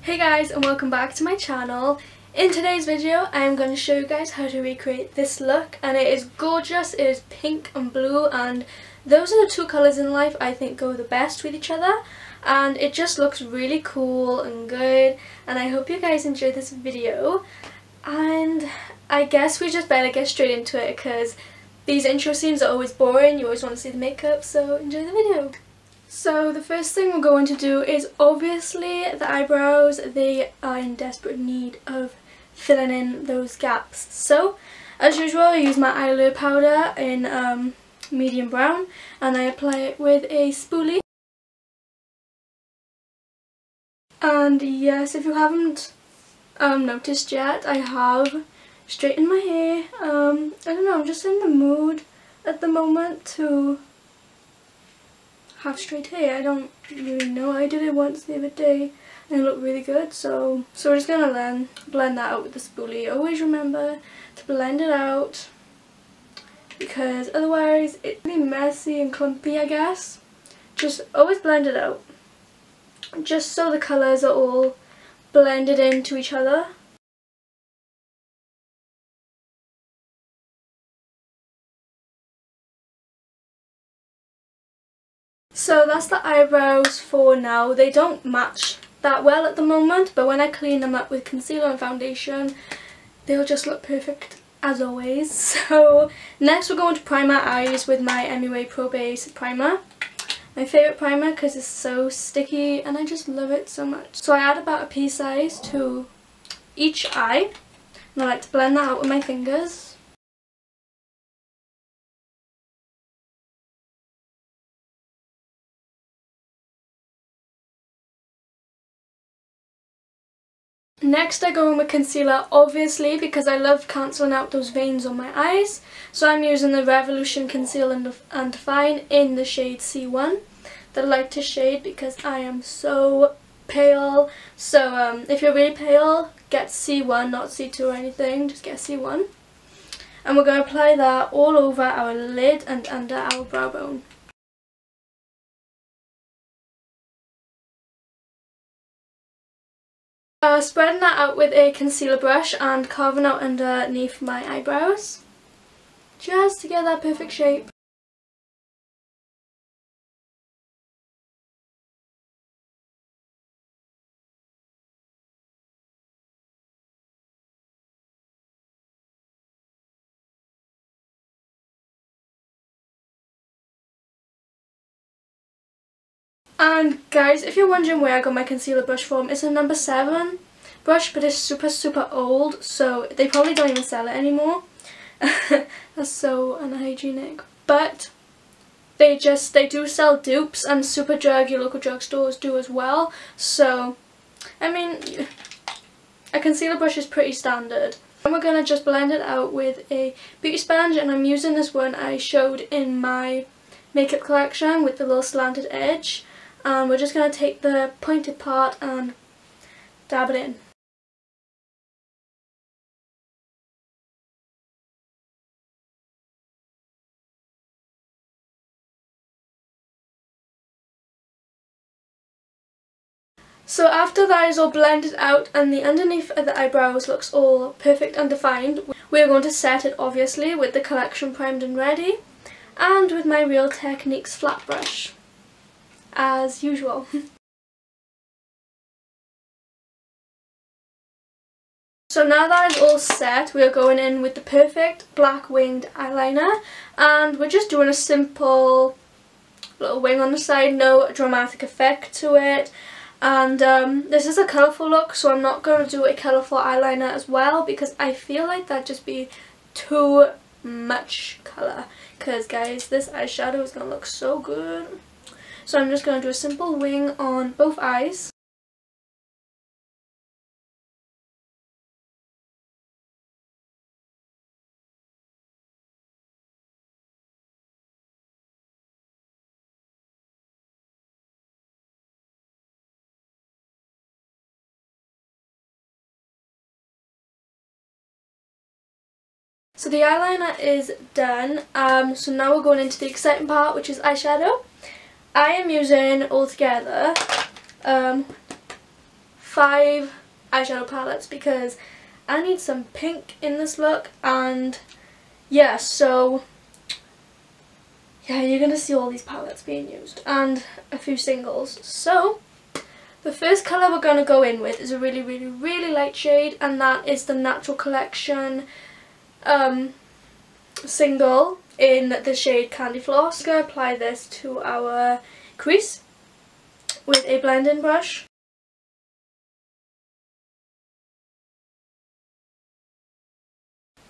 Hey guys, and welcome back to my channel. In today's video I am going to show you guys how to recreate this look, and it is gorgeous. It is pink and blue, and those are the two colours in life I think go the best with each other, and it just looks really cool and good, and I hope you guys enjoy this video. And I guess we just better get straight into it because these intro scenes are always boring. You always want to see the makeup, so enjoy the video. So the first thing we're going to do is obviously the eyebrows. They are in desperate need of filling in those gaps. So as usual, I use my Eyelure powder in medium brown, and I apply it with a spoolie. And yes, if you haven't noticed yet, I have straightened my hair. I don't know, I'm just in the mood at the moment to have straight hair. I don't really know. I did it once the other day and it looked really good, so we're just gonna blend that out with the spoolie. Always remember to blend it out because otherwise it's really messy and clumpy, I guess. Just always blend it out, just so the colours are all blended into each other. So that's the eyebrows for now. They don't match that well at the moment, but when I clean them up with concealer and foundation, they'll just look perfect as always. So next we're going to prime our eyes with my MUA Primer primer. My favourite primer because it's so sticky and I just love it so much. So I add about a pea size to each eye, and I like to blend that out with my fingers. Next I go in with concealer, obviously, because I love cancelling out those veins on my eyes. So I'm using the Revolution Conceal and Define in the shade C1, the lightest shade, because I am so pale. So if you're really pale, get C1, not C2 or anything, just get C1. And we're going to apply that all over our lid and under our brow bone. Spreading that out with a concealer brush and carving out underneath my eyebrows, just to get that perfect shape. And guys, if you're wondering where I got my concealer brush from, it's a number 7 brush, but it's super old, so they probably don't even sell it anymore. That's so unhygienic. But they do sell dupes, and Superdrug, your local drugstores, do as well. So I mean, a concealer brush is pretty standard. And we're going to just blend it out with a beauty sponge, and I'm using this one I showed in my makeup collection with the little slanted edge. And we're just going to take the pointed part and dab it in. So after that is all blended out and the underneath of the eyebrows looks all perfect and defined, we're going to set it obviously with the collection primed and ready, and with my Real Techniques flat brush, as usual. So now that is all set, we are going in with the perfect black winged eyeliner, and we're just doing a simple little wing on the side, no dramatic effect to it. And this is a colourful look, so I'm not going to do a colourful eyeliner as well because I feel like that'd just be too much colour. Because guys, this eyeshadow is going to look so good. So I'm just going to do a simple wing on both eyes. So the eyeliner is done, so now we're going into the exciting part, which is eyeshadow. I am using altogether 5 eyeshadow palettes because I need some pink in this look, and yeah, so yeah, you're gonna see all these palettes being used and a few singles. So the first colour we're gonna go in with is a really light shade, and that is the Natural Collection single in the shade Candy Floss. I'm going to apply this to our crease with a blending brush.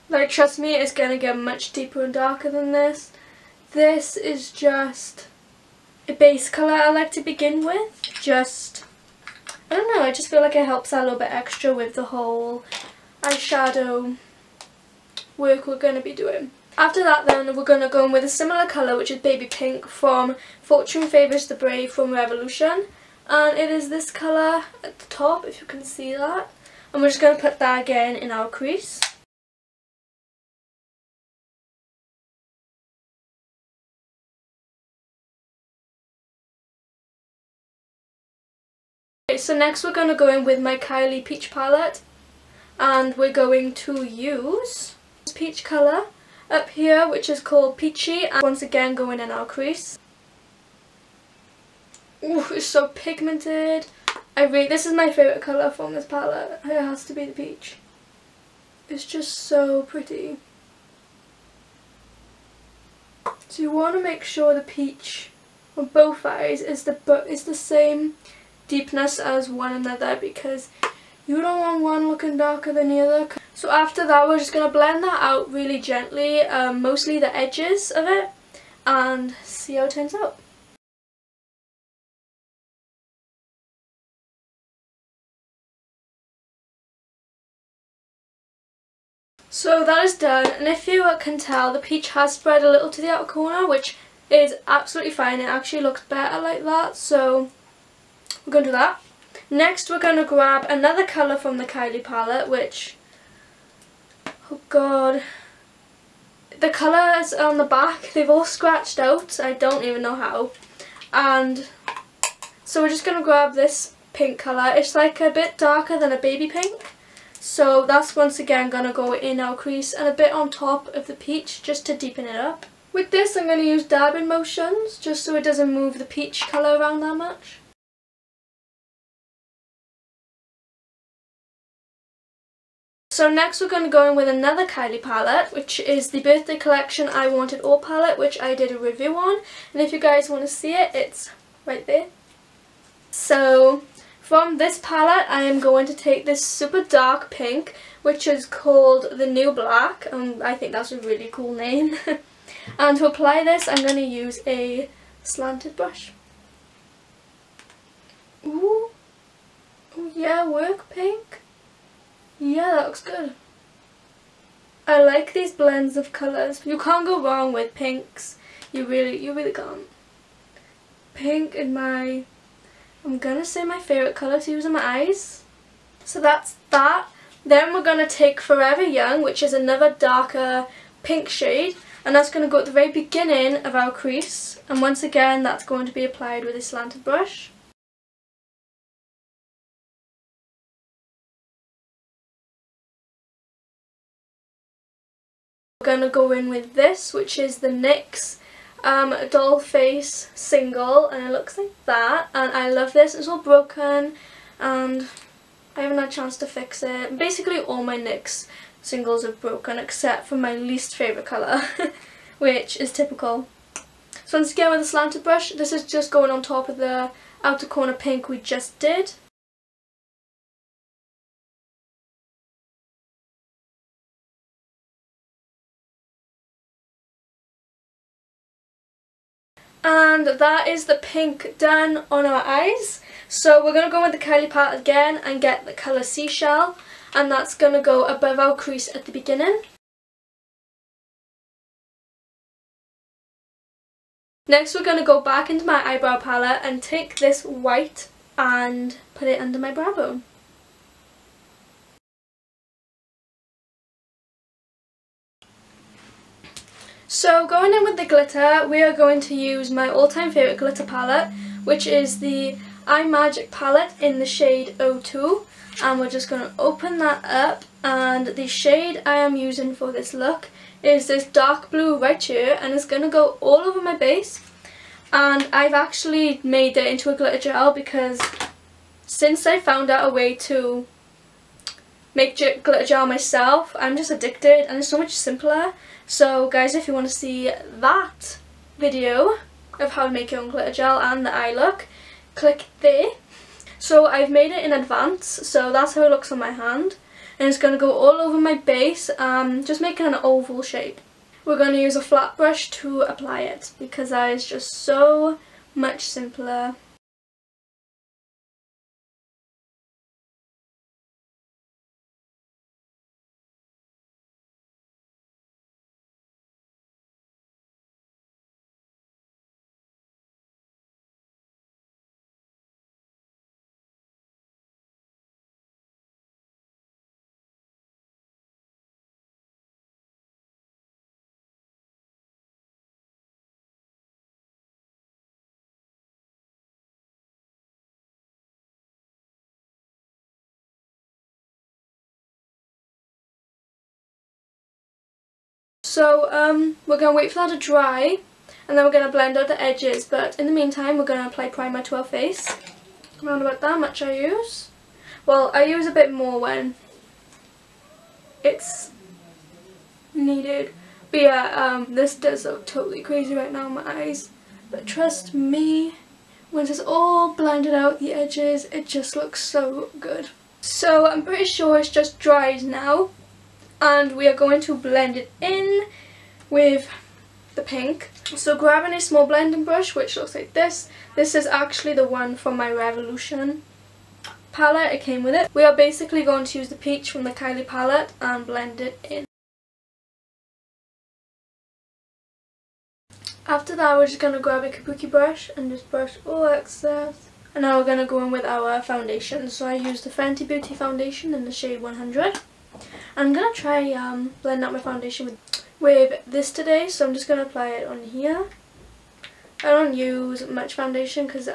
Like, trust me, it's going to get much deeper and darker than this. This is just a base colour I like to begin with. I don't know, I just feel like it helps out a little bit extra with the whole eyeshadow work we're going to be doing. After that then, we're going to go in with a similar colour, which is Baby Pink from Fortune Favours the Brave from Revolution. And it is this colour at the top, if you can see that. And we're just going to put that again in our crease. Okay, so next we're going to go in with my Kylie Peach palette. And we're going to use this peach colour up here, which is called Peachy, and once again going in our crease. Ooh, it's so pigmented. This is my favourite colour from this palette. It has to be the peach. It's just so pretty. So you want to make sure the peach on both eyes is the same deepness as one another, because you don't want one looking darker than the other. So after that, we're just going to blend that out really gently, mostly the edges of it, and see how it turns out. So that is done, and if you can tell, the peach has spread a little to the outer corner, which is absolutely fine. It actually looks better like that, so we're going to do that. Next we're going to grab another colour from the Kylie palette, which, oh god, the colours on the back, they've all scratched out, I don't even know how. And so we're just going to grab this pink colour. It's like a bit darker than a baby pink, so that's once again going to go in our crease and a bit on top of the peach just to deepen it up. With this I'm going to use dabbing motions just so it doesn't move the peach colour around that much. So next we're going to go in with another Kylie palette, which is the Birthday Collection I Want It All palette, which I did a review on, and if you guys want to see it, it's right there. So from this palette I am going to take this super dark pink, which is called the New Black, and I think that's a really cool name. And to apply this I'm going to use a slanted brush. Ooh, oh yeah, work pink. Yeah, that looks good. I like these blends of colours. You can't go wrong with pinks. You really can't. Pink is I'm gonna say my favourite colour to use on my eyes. So that's that. Then we're gonna take Forever Young, which is another darker pink shade, and that's gonna go at the very beginning of our crease. And once again, that's going to be applied with a slanted brush. We're going to go in with this, which is the NYX Dollface single, and it looks like that, and I love this. It's all broken and I haven't had a chance to fix it. Basically all my NYX singles are broken except for my least favourite colour, which is typical. So once again with a slanted brush, this is just going on top of the outer corner pink we just did. And that is the pink done on our eyes. So we're going to go with the Kylie palette again and get the colour Seashell, and that's going to go above our crease at the beginning. Next we're going to go back into my eyebrow palette and take this white and put it under my brow bone. So going in with the glitter, we are going to use my all-time favourite glitter palette, which is the Eye Magic palette in the shade 02, and we're just going to open that up, and the shade I am using for this look is this dark blue right here, and it's going to go all over my base. And I've actually made it into a glitter gel because since I found out a way to make glitter gel myself, I'm just addicted, and it's so much simpler. So guys, if you want to see that video of how to make your own glitter gel and the eye look, click there. So I've made it in advance, so that's how it looks on my hand, and it's going to go all over my base, just making an oval shape. We're going to use a flat brush to apply it because that is just so much simpler. So we're going to wait for that to dry, and then we're going to blend out the edges, but in the meantime we're going to apply primer to our face. Around about that much I use. Well, I use a bit more when it's needed. But yeah, this does look totally crazy right now in my eyes, but trust me, once it's all blended out the edges, it just looks so good. So I'm pretty sure it's just dried now, and we are going to blend it in with the pink. So grabbing a small blending brush, which looks like this. This is actually the one from my Revolution palette, it came with it. We are basically going to use the peach from the Kylie palette and blend it in. After that, we're just going to grab a kabuki brush and just brush all excess. And now we're going to go in with our foundation. So I used the Fenty Beauty foundation in the shade 100. I'm going to try blend out my foundation with this today, so I'm just going to apply it on here. I don't use much foundation because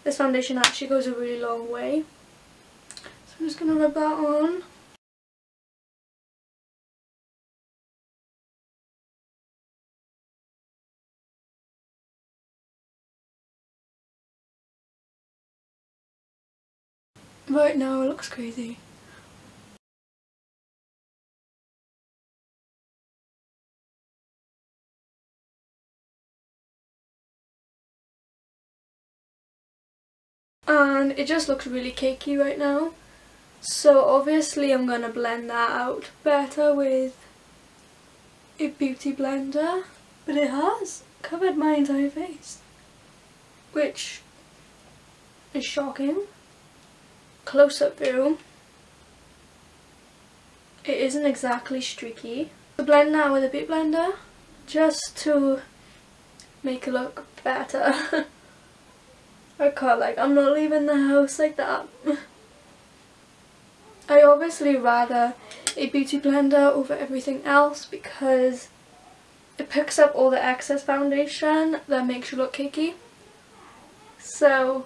this foundation actually goes a really long way. So I'm just going to rub that on. Right now it looks crazy. And it just looks really cakey right now. So obviously I'm going to blend that out better with a beauty blender. But it has covered my entire face, which is shocking. Close-up view, it isn't exactly streaky. So blend that with a beauty blender just to make it look better. I can't, I'm not leaving the house like that. I obviously rather a beauty blender over everything else because it picks up all the excess foundation that makes you look cakey. So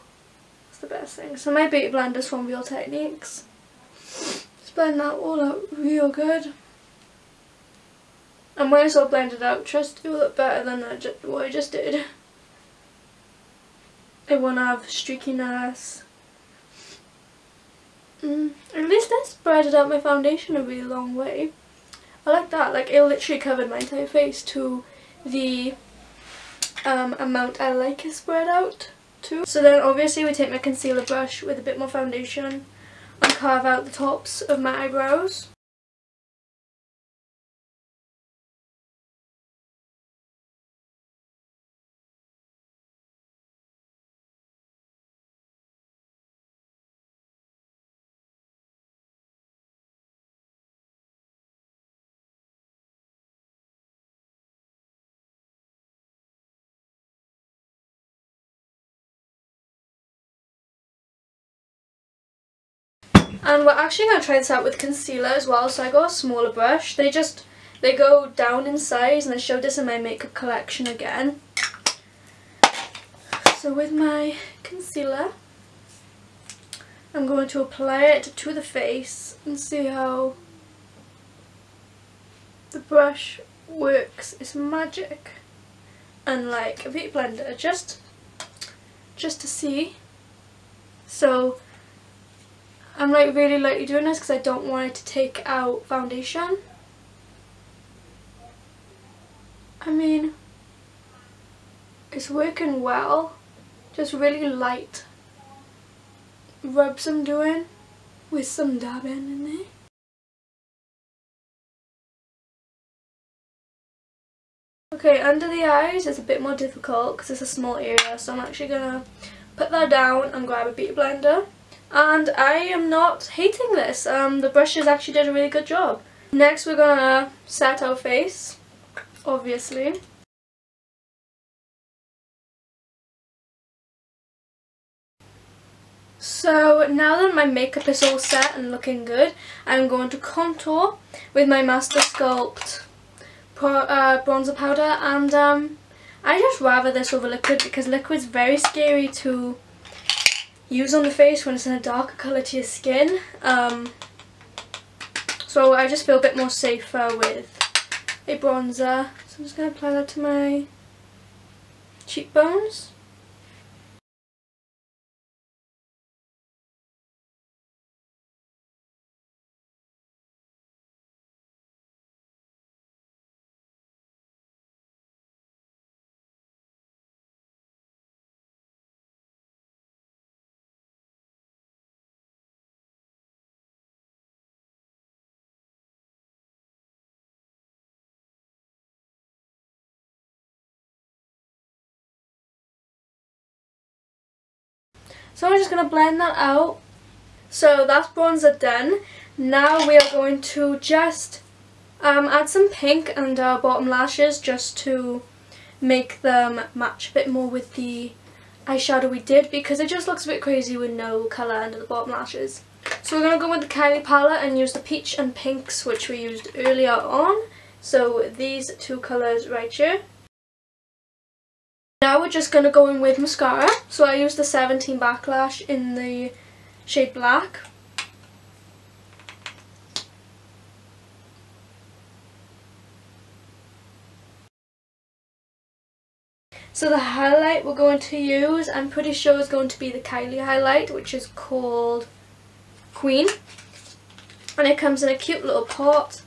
it's the best thing. So my beauty blender is from Real Techniques. Just blend that all out real good. And when it's all blended out, trust it will look better than what I just did. It won't have streakiness. At least I spread out my foundation a really long way. I like that. It literally covered my entire face to the amount I like it spread out to. So then obviously we take my concealer brush with a bit more foundation and carve out the tops of my eyebrows. And we're actually going to try this out with concealer as well, so I got a smaller brush. They go down in size, and I showed this in my makeup collection again. So with my concealer, I'm going to apply it to the face and see how the brush works. It's magic. And like a beauty blender, just to see. So I'm like really lightly doing this because I don't want it to take out foundation. I mean, it's working well. Just really light rubs I'm doing with some dabbing in there. Okay, under the eyes is a bit more difficult because it's a small area, so I'm actually gonna put that down and grab a beauty blender. And I am not hating this. The brushes actually did a really good job. Next we're gonna set our face, obviously. So now that my makeup is all set and looking good, I'm going to contour with my Master Sculpt bronzer powder, and I just rather this over liquid because liquid's very scary to use on the face when it's in a darker colour to your skin. So I just feel a bit more safer with a bronzer. So I'm just going to apply that to my cheekbones. So I'm just going to blend that out. So that's bronzer done. Now we are going to just add some pink under our bottom lashes just to make them match a bit more with the eyeshadow we did, because it just looks a bit crazy with no colour under the bottom lashes. So we're going to go with the Kylie palette and use the peach and pinks which we used earlier on. So these two colours right here. Now we're just going to go in with mascara. So I used the 17 Backlash in the shade Black. So the highlight we're going to use, I'm pretty sure is going to be the Kylie highlight, which is called Queen. And it comes in a cute little pot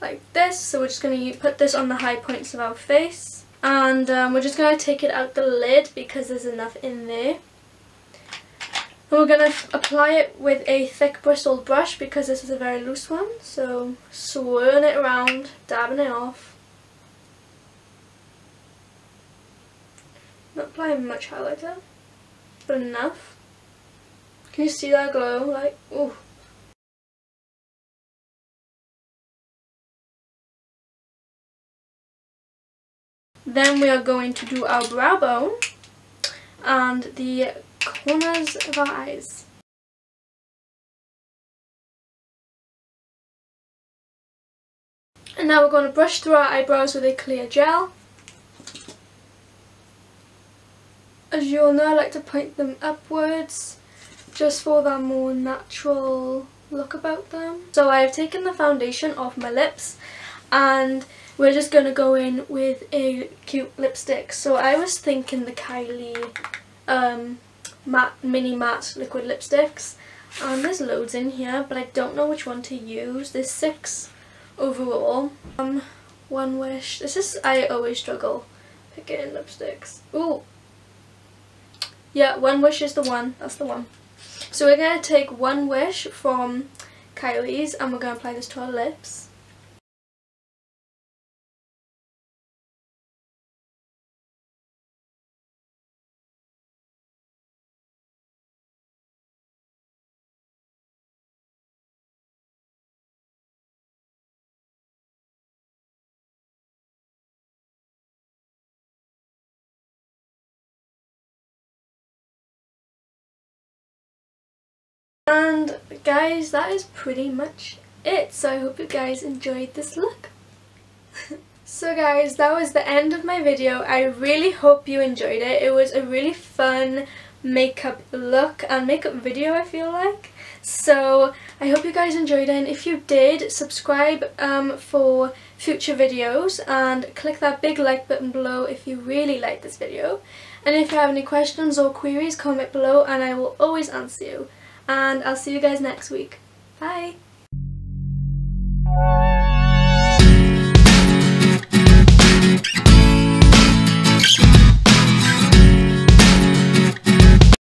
like this. So we're just going to put this on the high points of our face. And we're just going to take it out the lid because there's enough in there. And we're going to apply it with a thick bristled brush because this is a very loose one. So swirling it around, dabbing it off. Not applying much highlighter, but enough. Can you see that glow? Like, ooh. Then we are going to do our brow bone and the corners of our eyes. And now we're going to brush through our eyebrows with a clear gel. As you all know, I like to point them upwards just for that more natural look about them. So I have taken the foundation off my lips and we're just going to go in with a cute lipstick. So I was thinking the Kylie mini matte liquid lipsticks. And there's loads in here, but I don't know which one to use. There's 6 overall. One Wish. This is, I always struggle picking lipsticks. Ooh. Yeah, One Wish is the one. That's the one. So we're going to take One Wish from Kylie's and we're going to apply this to our lips. And guys, that is pretty much it. So I hope you guys enjoyed this look. So guys, that was the end of my video. I really hope you enjoyed it. It was a really fun makeup look and makeup video, I feel like. So I hope you guys enjoyed it, and if you did, subscribe for future videos and click that big like button below if you really like this video. And if you have any questions or queries, comment below and I will always answer you. And I'll see you guys next week. Bye!